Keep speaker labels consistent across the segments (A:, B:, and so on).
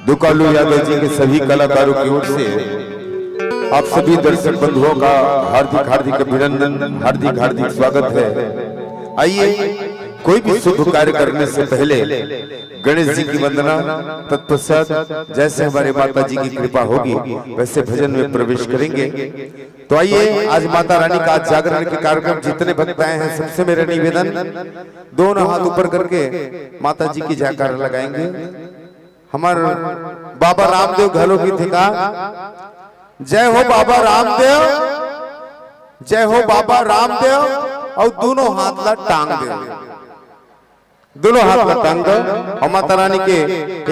A: दुकालू यादव जी के सभी कलाकारों की ओर से आप सभी दर्शक बंधुओं का हार्दिक हार्दिक अभिनंदन, हार्दिक हार्दिक स्वागत है। आइए, कोई भी शुभ कार्य करने से पहले गणेश जी की वंदना, तत्पश्चात जैसे हमारे माता जी की कृपा होगी वैसे भजन में प्रवेश करेंगे। तो आइए, आज माता रानी का जागरण के कार्यक्रम जितने भक्त आए हैं सबसे मेरा निवेदन, दोनों हाथ ऊपर करके माता जी की जयकार लगाएंगे। हमारे बाबा रामदेव घरों की थिका, जय हो बाबा रामदेव, जय हो बाबा रामदेव। और दोनों हाथ ला टांग दे, दोनों हाथ ला टांग दो। और माता रानी के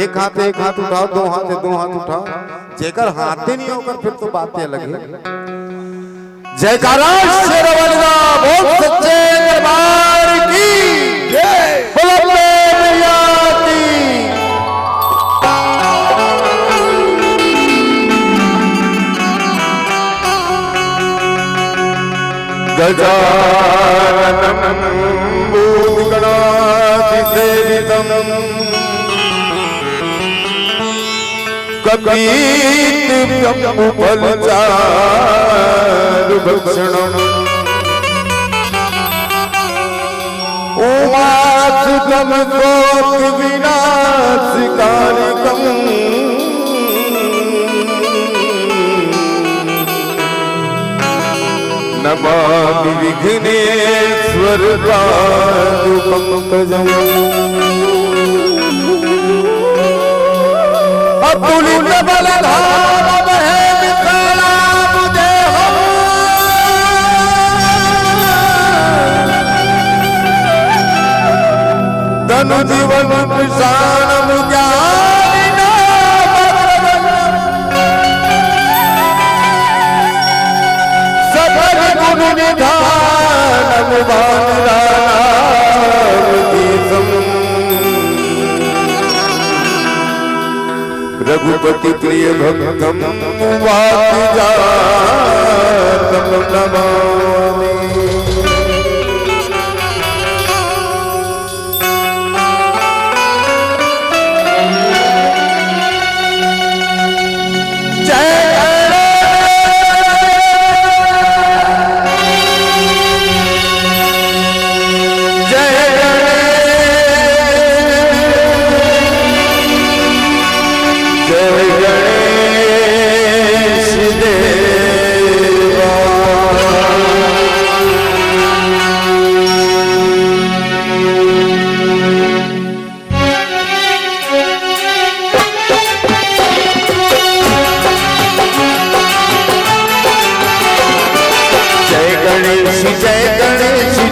A: एक हाथ उठाओ, दो हाथ उठाओ। जेकर हाथे नहीं होकर फिर तो बातें अलग है। जयकारा शेरवालिया बोल सच्चे दरबार की जय, बोलो मैया की। गजाननं भूतगणाधिसेवितं कपीतमुपलचारुभक्षणम् उमासुतं शोकविनाशकारिकम् नमामि विघ्नेश्वर पादुपङ्कजम्। अतुलित बलधाम है विकराल देहम्, धनु जीवन कृशाणं ज्ञानिनां सबल गुण निधानं वानरानामतीसम्। रघुपति प्रिय भक्तम वादिजातम नमामि।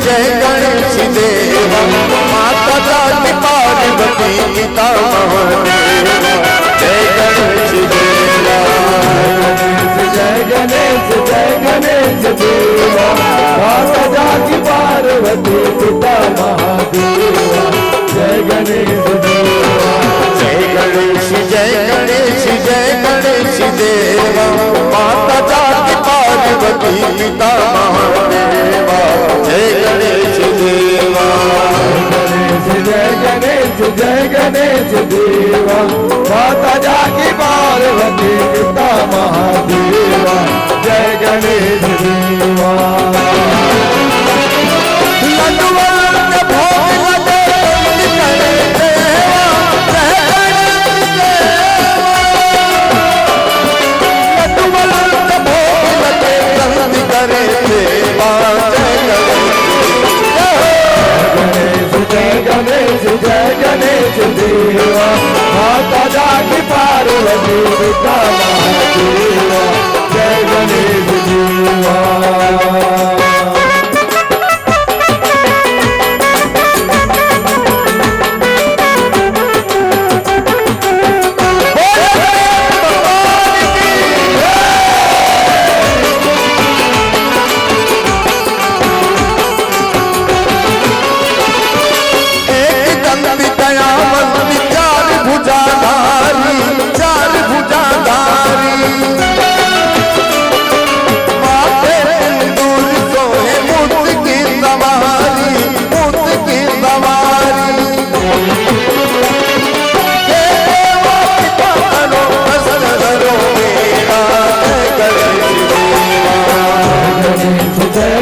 B: जय गणेश देवा माता जाकी पार्वती पिता महादेवा, जय गणेश देवा। जय गणेश देवा माता जाकी पार्वती पिता महादेवा, जय गणेश देवा।
A: चार भुजाधारी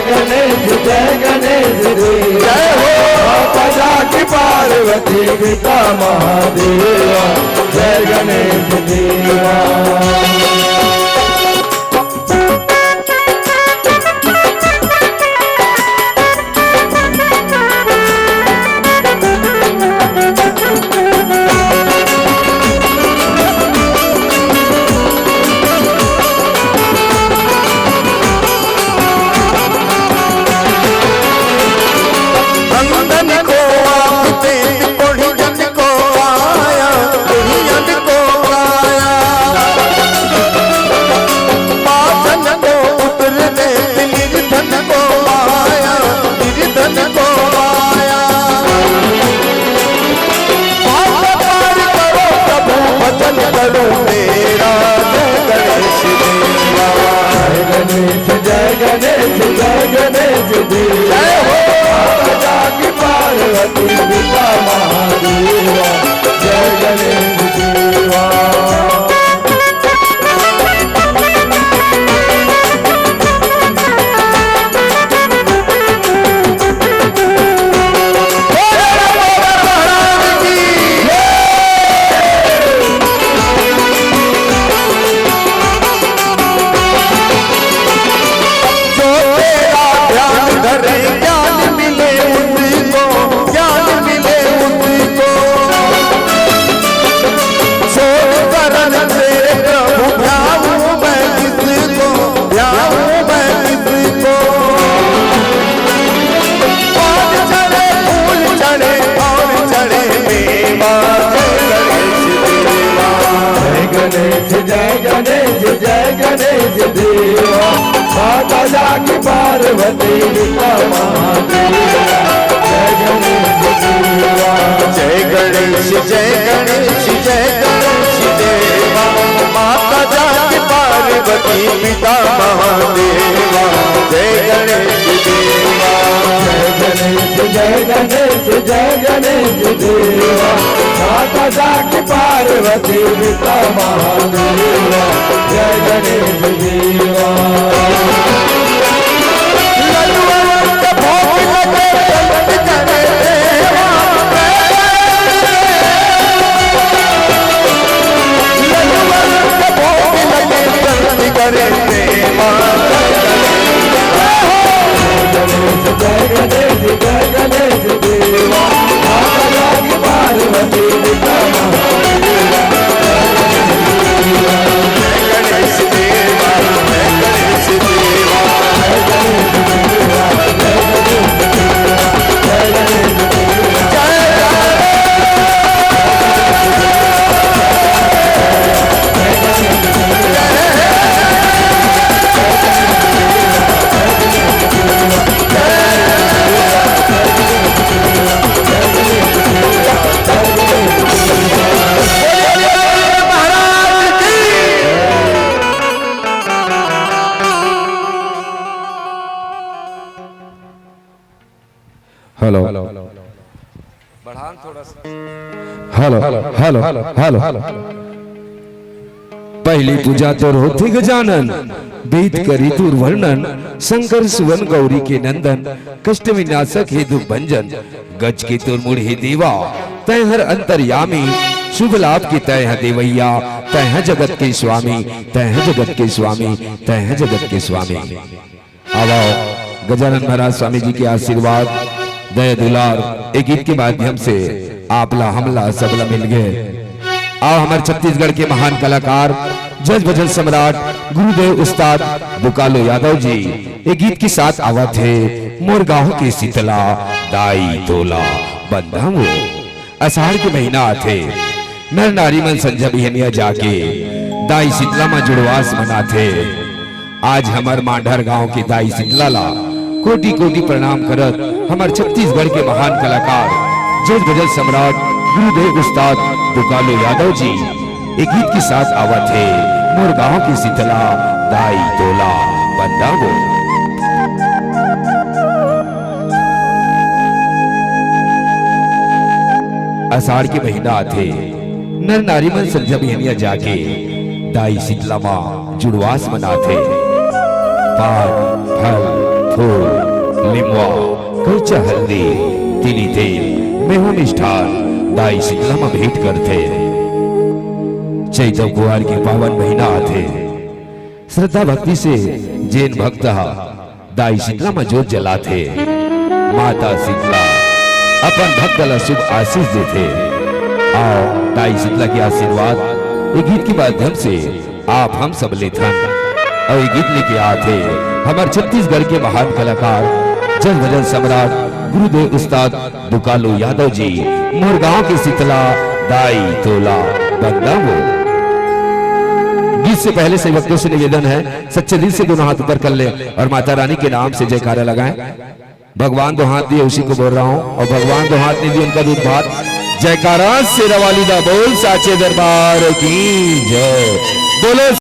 B: गणेश देवा
A: जय हो
B: माता जाकी पार्वती पिता महादेवा जय गणेश देवा माता जाकी पार्वती पिता महादेवा जय गणेश देवा
A: जय गणेश जय गणेश जय गणेश देवा माता जाकी पार्वती पिता महादेवा जय गणेश देवा
B: जय गणेश जय गणेश देवा माता जाकी पार्वती पिता महादेवा जय गणेश देवा
C: हेलो हेलो हेलो हेलो पहली पूजा तो रोथी गजानन वेद करी दूर वर्णन शंकर सुवन गौरी के नंदन कष्ट विनाशक हे दुख भंजन गज के तुर मुड़ हे देवा तय हर अंतर्यामी शुभ लाभ की तय है देवैया तय है जगत के स्वामी तय है जगत के स्वामी तय है जगत के स्वामी। अब आओ गजानन महाराज स्वामी जी के आशीर्वाद दया दुलार एक गीत के माध्यम से आपला हमला सबला मिल गए। आओ हमारे छत्तीसगढ़ के महान कलाकार जज भजन सम्राट गुरुदेव उस्ताद बुकालो यादव जी एक गीत के साथ आवा थे मोर गाँव के शीतला दाई तोला बंधा वो अषाढ़ के महीना आते नर नारी मन संजय बिहनिया जाके दाई शीतला में जुड़वास मनाथे। आज हमार मांडर गांव की दाई शीतला ला कोटि कोटि प्रणाम करत हमार छत्तीसगढ़ के महान कलाकार जज भजन सम्राट गुरुदेव उस्ताद बुकालो यादव जी एक गीत के साथ आवा थे मोर गांव की शीतला दाई तोला बंदा वो। आषाढ़ के महीना आते नर नारी मन संध्या बिहनिया जाके दाई शीतला मां जुड़वास मनाथे। पान फल फूल लिमवा कच्चा हल्दी तिली तेल मेहू मिष्ठान दाई शीतला में भेंट करते। चैतव कुआर की पावन महीना आते श्रद्धा भक्ति से जैन भक्त दाई शीतला में जोत जलाते। माता शीतला अपन भक्त ला शुभ आशीष देते। आओ दाई शीतला के आशीर्वाद ये गीत के माध्यम से आप हम सब लेथन और ये गीत लेके आते हमारे छत्तीसगढ़ के महान कलाकार जन भजन सम्राट गुरुदेव उस्ताद दुकालू यादव जी मोरगांव के शीतला दाई तोला बंदा हो। गीत से पहले से भक्तों से निवेदन है सच्चे दिल से दोनों हाथ ऊपर कर ले और माता रानी के नाम से जयकारा लगाएं। भगवान दो हाथ दिए उसी को बोल रहा हूं और भगवान दो हाथ नहीं दिए उनका दूध भात। जयकारा शेरा वाली दा बोल साचे दरबार की जय बोलो।